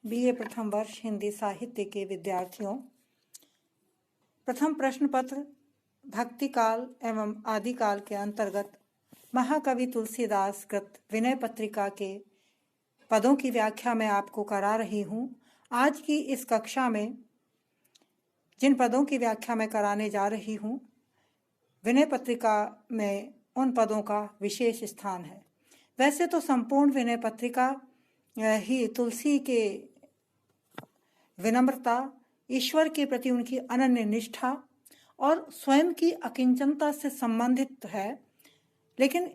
BA प्रथम वर्ष हिंदी साहित्य के विद्यार्थियों, प्रथम प्रश्न पत्र भक्ति काल एवं आदिकाल के अंतर्गत महाकवि तुलसीदास कृत विनय पत्रिका के पदों की व्याख्या मैं आपको करा रही हूँ। आज की इस कक्षा में जिन पदों की व्याख्या मैं कराने जा रही हूँ, विनय पत्रिका में उन पदों का विशेष स्थान है। वैसे तो संपूर्ण विनय पत्रिका ही तुलसी के विनम्रता, ईश्वर के प्रति उनकी अनन्य निष्ठा और स्वयं की अकिंचनता से संबंधित है। लेकिन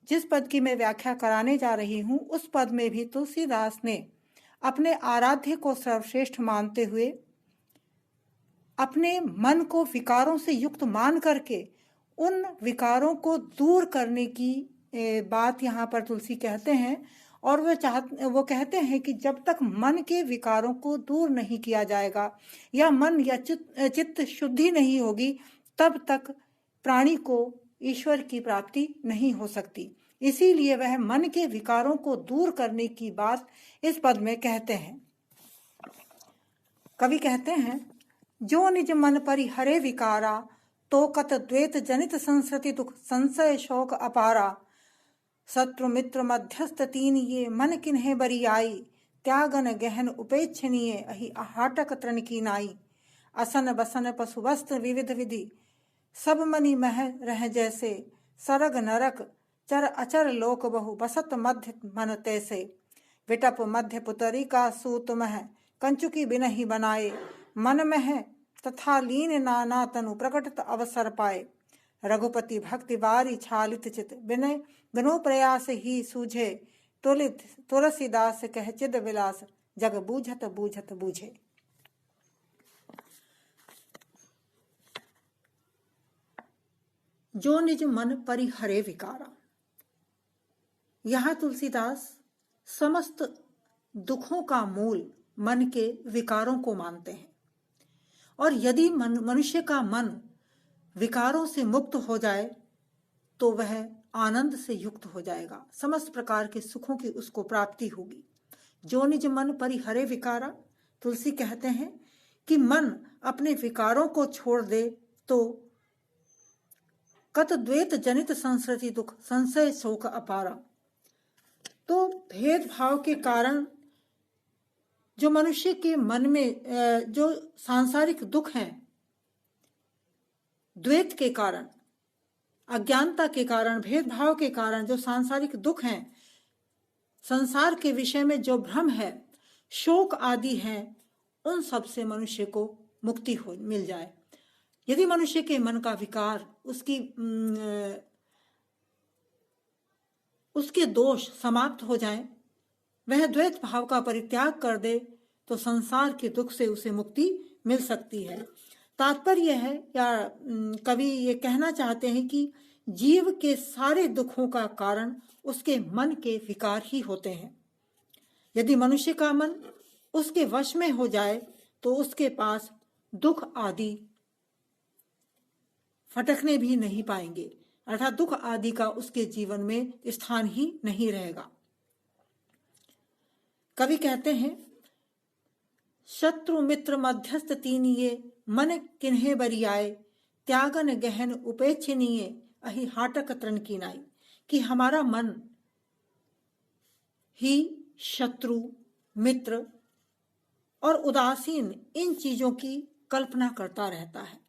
जिस पद की मैं व्याख्या कराने जा रही हूँ, उस पद में भी तुलसीदास ने अपने आराध्य को सर्वश्रेष्ठ मानते हुए अपने मन को विकारों से युक्त मान करके उन विकारों को दूर करने की बात यहाँ पर तुलसी कहते हैं। और वो कहते हैं कि जब तक मन के विकारों को दूर नहीं किया जाएगा या मन या चित्त शुद्धि नहीं होगी, तब तक प्राणी को ईश्वर की प्राप्ति नहीं हो सकती। इसीलिए वह मन के विकारों को दूर करने की बात इस पद में कहते हैं। कवि कहते हैं, जो निज मन परिहरे विकारा, तो कत द्वैत जनित संसृति दुख संशय शोक अपारा। शत्रु मित्र मध्यस्थ तीन ये, मन किन्हे बरियाई। त्यागन गहन उपेक्षणीय, अहि हाटक तृण की नाई। असन बसन पशु वस्त्र विविध विधि, सब मनि मह रह जैसे। सरग नरक चर अचर लोक बहु, बसत मध्य मन तैसे। विटप मध्य पुतरी का सूत मह, कंचुकी बिनहि बनाए। मन मह तथा लीन नाना तनु, प्रकटत अवसर पाए। रघुपति भक्ति बारी छालित चित, बिनय बिनो प्रयास ही सूझे। तुलित तुलसीदास कह चिद विलास, जग बूझत बूझत बूझे। जो निज मन परिहरे विकारा, यहाँ तुलसीदास समस्त दुखों का मूल मन के विकारों को मानते हैं। और यदि मनुष्य का मन विकारों से मुक्त हो जाए तो वह आनंद से युक्त हो जाएगा, समस्त प्रकार के सुखों की उसको प्राप्ति होगी। जो निज मन परिहरे विकारा, तुलसी कहते हैं कि मन अपने विकारों को छोड़ दे तो कत द्वैत जनित संसृति दुख संशय शोक अपारा। तो भेदभाव के कारण जो मनुष्य के मन में जो सांसारिक दुख हैं, द्वैत के कारण, अज्ञानता के कारण, भेदभाव के कारण जो सांसारिक दुख हैं, संसार के विषय में जो भ्रम है, शोक आदि हैं, उन सब से मनुष्य को मुक्ति मिल जाए। यदि मनुष्य के मन का विकार, उसके दोष समाप्त हो जाएं, वह द्वैत भाव का परित्याग कर दे, तो संसार के दुख से उसे मुक्ति मिल सकती है। तात्पर्य है या कवि ये कहना चाहते हैं कि जीव के सारे दुखों का कारण उसके मन के विकार ही होते हैं। यदि मनुष्य का मन उसके वश में हो जाए तो उसके पास दुख आदि फटकने भी नहीं पाएंगे, अर्थात दुख आदि का उसके जीवन में स्थान ही नहीं रहेगा। कवि कहते हैं, शत्रु मित्र मध्यस्थ तीन ये, मन किन्हे बरियाए। त्यागन गहन उपेक्षणीय, अहि हाटक तृण की नाई। कि हमारा मन ही शत्रु, मित्र और उदासीन इन चीजों की कल्पना करता रहता है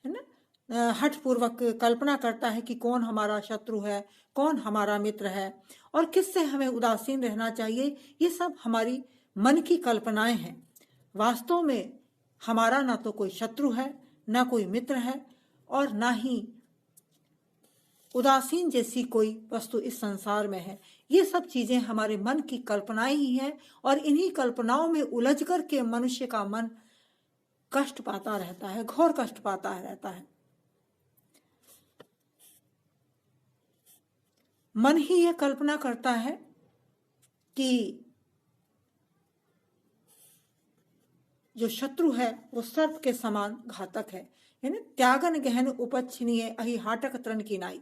ना। हठपूर्वक कल्पना करता है कि कौन हमारा शत्रु है, कौन हमारा मित्र है और किससे हमें उदासीन रहना चाहिए। ये सब हमारी मन की कल्पनाएं हैं। वास्तव में हमारा ना तो कोई शत्रु है, ना कोई मित्र है और ना ही उदासीन जैसी कोई वस्तु इस संसार में है। ये सब चीजें हमारे मन की कल्पनाएं ही हैं और इन्हीं कल्पनाओं में उलझ कर के मनुष्य का मन कष्ट पाता रहता है, घोर कष्ट पाता रहता है। मन ही यह कल्पना करता है कि जो शत्रु है वो सर्प के समान घातक है। त्यागन गहन उपच्छनीय, अहि हाटक तृण की नाई।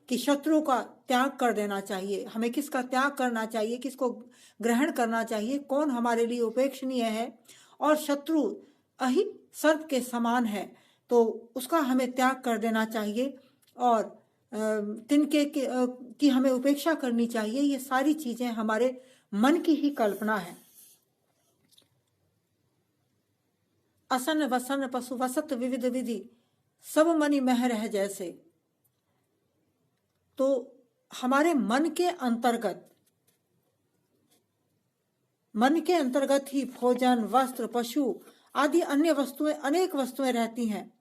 कि शत्रु का त्याग कर देना चाहिए। हमें किसका त्याग करना चाहिए, किसको ग्रहण करना चाहिए, कौन हमारे लिए उपेक्षणीय है। और शत्रु अहि सर्प के समान है, तो उसका हमें त्याग कर देना चाहिए और तिनके की हमें उपेक्षा करनी चाहिए। ये सारी चीजें हमारे मन की ही कल्पना है। असन वसन पशु वसत विविध विधि, सब मनि मह रह जैसे। तो हमारे मन के अंतर्गत ही भोजन, वस्त्र, पशु आदि अन्य वस्तुएं, अनेक वस्तुएं रहती हैं।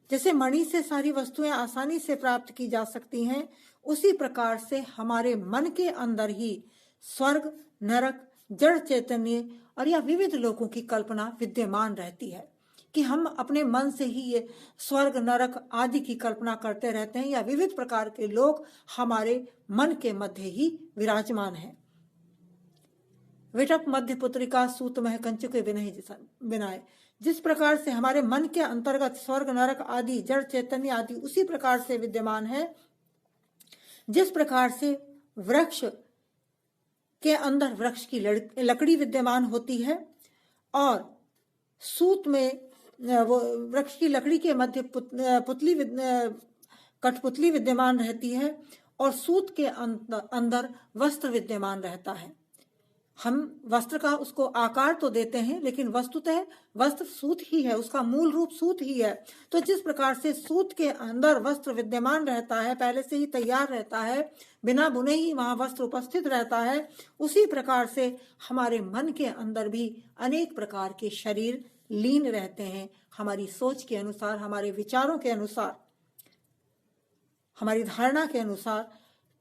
जैसे मणि से सारी वस्तुएं आसानी से प्राप्त की जा सकती हैं, उसी प्रकार से हमारे मन के अंदर ही स्वर्ग, नरक, जड़ चैतन्य और या विविध लोकों की कल्पना विद्यमान रहती है कि हम अपने मन से ही ये स्वर्ग, नरक आदि की कल्पना करते रहते हैं, या विविध प्रकार के लोग हमारे मन के मध्य ही विराजमान हैं। विटप मध्य पुत्रिका सूत मह कंचुके विनाय। जिस प्रकार से हमारे मन के अंतर्गत स्वर्ग, नरक आदि, जड़ चैतन्य आदि उसी प्रकार से विद्यमान है, जिस प्रकार से वृक्ष के अंदर वृक्ष की लकड़ी विद्यमान होती है और सूत में वो वृक्ष की लकड़ी के मध्य कठपुतली विद्यमान रहती है और सूत के अंदर वस्त्र विद्यमान रहता है। हम वस्त्र का उसको आकार तो देते हैं, लेकिन वस्तुतः वस्त्र सूत ही है, उसका मूल रूप सूत ही है। तो जिस प्रकार से सूत के अंदर वस्त्र विद्यमान रहता है, पहले से ही तैयार रहता है, बिना बुने ही वहां वस्त्र उपस्थित रहता है, उसी प्रकार से हमारे मन के अंदर भी अनेक प्रकार के शरीर लीन रहते हैं। हमारी सोच के अनुसार, हमारे विचारों के अनुसार, हमारी धारणा के अनुसार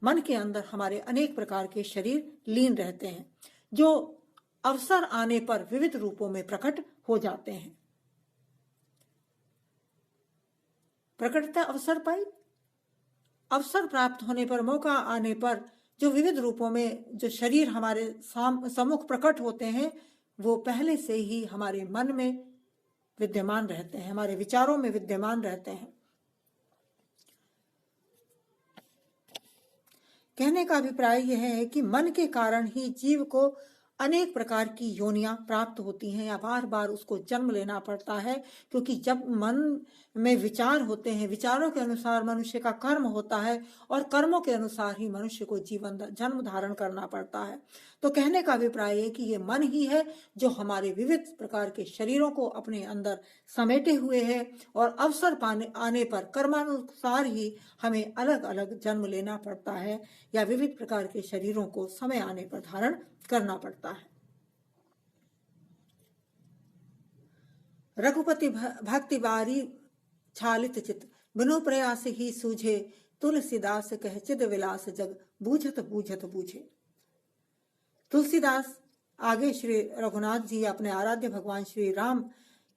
मन के अंदर हमारे अनेक प्रकार के शरीर लीन रहते हैं, जो अवसर आने पर विविध रूपों में प्रकट हो जाते हैं। प्रकटता अवसर पाई, अवसर प्राप्त होने पर, मौका आने पर जो विविध रूपों में जो शरीर हमारे सम्मुख प्रकट होते हैं, वो पहले से ही हमारे मन में विद्यमान रहते हैं, हमारे विचारों में विद्यमान रहते हैं। कहने का अभिप्राय यह है कि मन के कारण ही जीव को अनेक प्रकार की योनियां प्राप्त होती हैं या बार बार उसको जन्म लेना पड़ता है, क्योंकि जब मन में विचार होते हैं, विचारों के अनुसार मनुष्य का कर्म होता है और कर्मों के अनुसार ही मनुष्य को जन्म धारण करना पड़ता है। तो कहने का अभिप्राय है कि ये मन ही है जो हमारे विविध प्रकार के शरीरों को अपने अंदर समेटे हुए है और अवसर आने पर कर्मानुसार ही हमें अलग अलग जन्म लेना पड़ता है या विविध प्रकार के शरीरों को समय आने पर धारण करना पड़ता है। रघुपति भक्ति बारी छालित चित, बिनु प्रयास ही सूझे, तुलसीदास कह चिद विलास जग, बूझत बूझत बूझे। तुलसीदास आगे श्री रघुनाथ जी अपने आराध्य भगवान श्री राम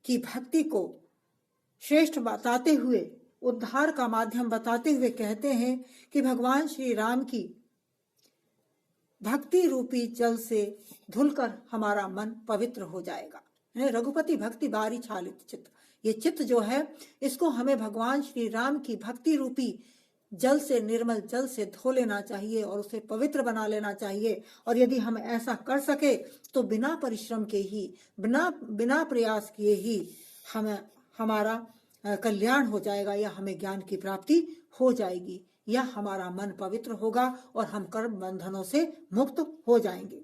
की भक्ति को श्रेष्ठ बताते हुए, उद्धार का माध्यम बताते हुए कहते हैं कि भगवान श्री राम की भक्ति रूपी जल से धुलकर हमारा मन पवित्र हो जाएगा। रघुपति भक्ति बारी छालित चित्त, ये चित्त जो है, इसको हमें भगवान श्री राम की भक्ति रूपी जल से, निर्मल जल से धो लेना चाहिए और उसे पवित्र बना लेना चाहिए। और यदि हम ऐसा कर सके तो बिना परिश्रम के ही, बिना प्रयास किए ही हमारा कल्याण हो जाएगा या हमें ज्ञान की प्राप्ति हो जाएगी, या हमारा मन पवित्र होगा और हम कर्म बंधनों से मुक्त हो जाएंगे।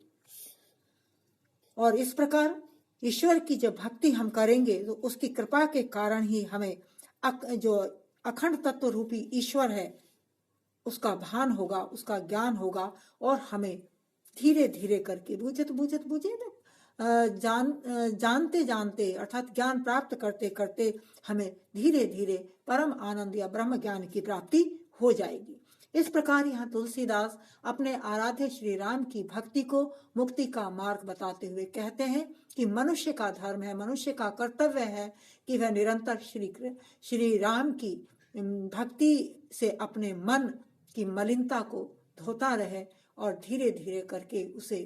और इस प्रकार ईश्वर की जब भक्ति हम करेंगे तो उसकी कृपा के कारण ही हमें जो अखंड तत्व रूपी ईश्वर है उसका भान होगा, उसका ज्ञान होगा और हमें धीरे धीरे करके बूझत बूझत बूझे जानते जानते अर्थात ज्ञान प्राप्त करते करते हमें धीरे धीरे परम आनंद या ब्रह्म ज्ञान की प्राप्ति हो जाएगी। इस प्रकार यहाँ तुलसीदास अपने आराध्य श्री राम की भक्ति को मुक्ति का मार्ग बताते हुए कहते हैं कि मनुष्य का धर्म है, मनुष्य का कर्तव्य है कि वह निरंतर श्री राम की भक्ति से अपने मन की मलिनता को धोता रहे और धीरे धीरे करके उसे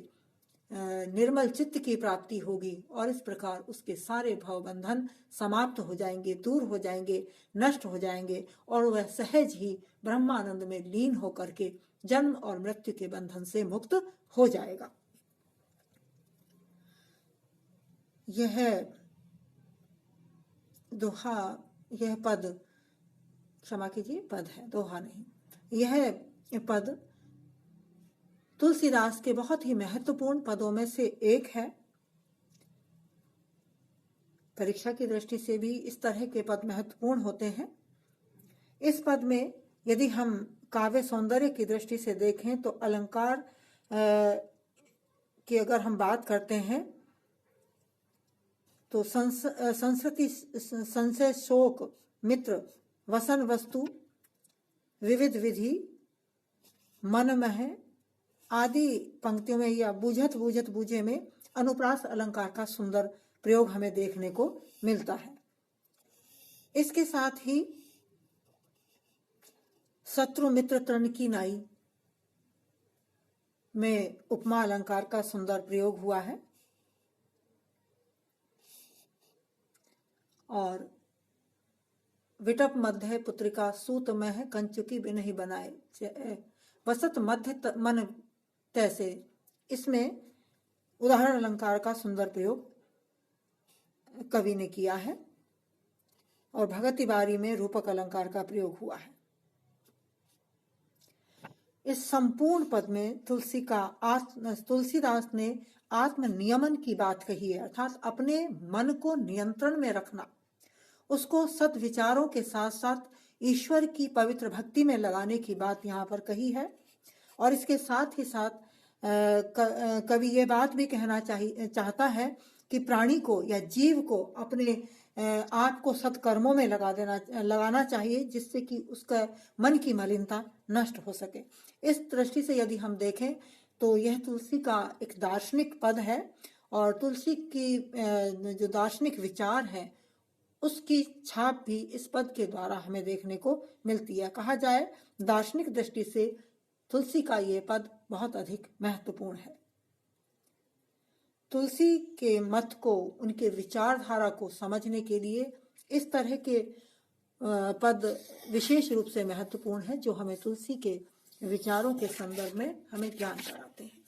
निर्मल चित्त की प्राप्ति होगी और इस प्रकार उसके सारे भव बंधन समाप्त हो जाएंगे, दूर हो जाएंगे, नष्ट हो जाएंगे और वह सहज ही ब्रह्मानंद में लीन होकर के जन्म और मृत्यु के बंधन से मुक्त हो जाएगा। यह दोहा, यह पद, क्षमा कीजिए, पद है, दोहा नहीं, यह पद तुलसीदास के बहुत ही महत्वपूर्ण पदों में से एक है। परीक्षा की दृष्टि से भी इस तरह के पद महत्वपूर्ण होते हैं। इस पद में यदि हम काव्य सौंदर्य की दृष्टि से देखें तो अलंकार की अगर हम बात करते हैं तो संस्कृति, संशय, शोक, मित्र, वसन, वस्तु, विविध विधि, मनमह आदि पंक्तियों में या बूझत बूझत बूझे में अनुप्रास अलंकार का सुंदर प्रयोग हमें देखने को मिलता है। इसके साथ ही शत्रु मित्र तृण की नाई में उपमा अलंकार का सुंदर प्रयोग हुआ है और विटप मध्य पुत्रिका सूत में कंचुकी बिनहि बनाए वसत मध्य मन तैसे, इसमें उदाहरण अलंकार का सुंदर प्रयोग कवि ने किया है और भगति बारी में रूपक अलंकार का प्रयोग हुआ है। इस संपूर्ण पद में तुलसीदास ने आत्म नियमन की बात कही है, अर्थात अपने मन को नियंत्रण में रखना, उसको सद विचारों के साथ साथ ईश्वर की पवित्र भक्ति में लगाने की बात यहाँ पर कही है। और इसके साथ ही साथ कवि ये बात भी कहना चाहता है कि प्राणी को या जीव को अपने आप को सत्कर्मों में लगाना चाहिए, जिससे कि उसका मन की मलिनता नष्ट हो सके। इस दृष्टि से यदि हम देखें तो यह तुलसी का एक दार्शनिक पद है और तुलसी की जो दार्शनिक विचार है उसकी छाप भी इस पद के द्वारा हमें देखने को मिलती है। कहा जाए दार्शनिक दृष्टि से तुलसी का ये पद बहुत अधिक महत्वपूर्ण है। तुलसी के मत को, उनके विचारधारा को समझने के लिए इस तरह के पद विशेष रूप से महत्वपूर्ण है जो हमें तुलसी के विचारों के संदर्भ में हमें ज्ञान कराते हैं।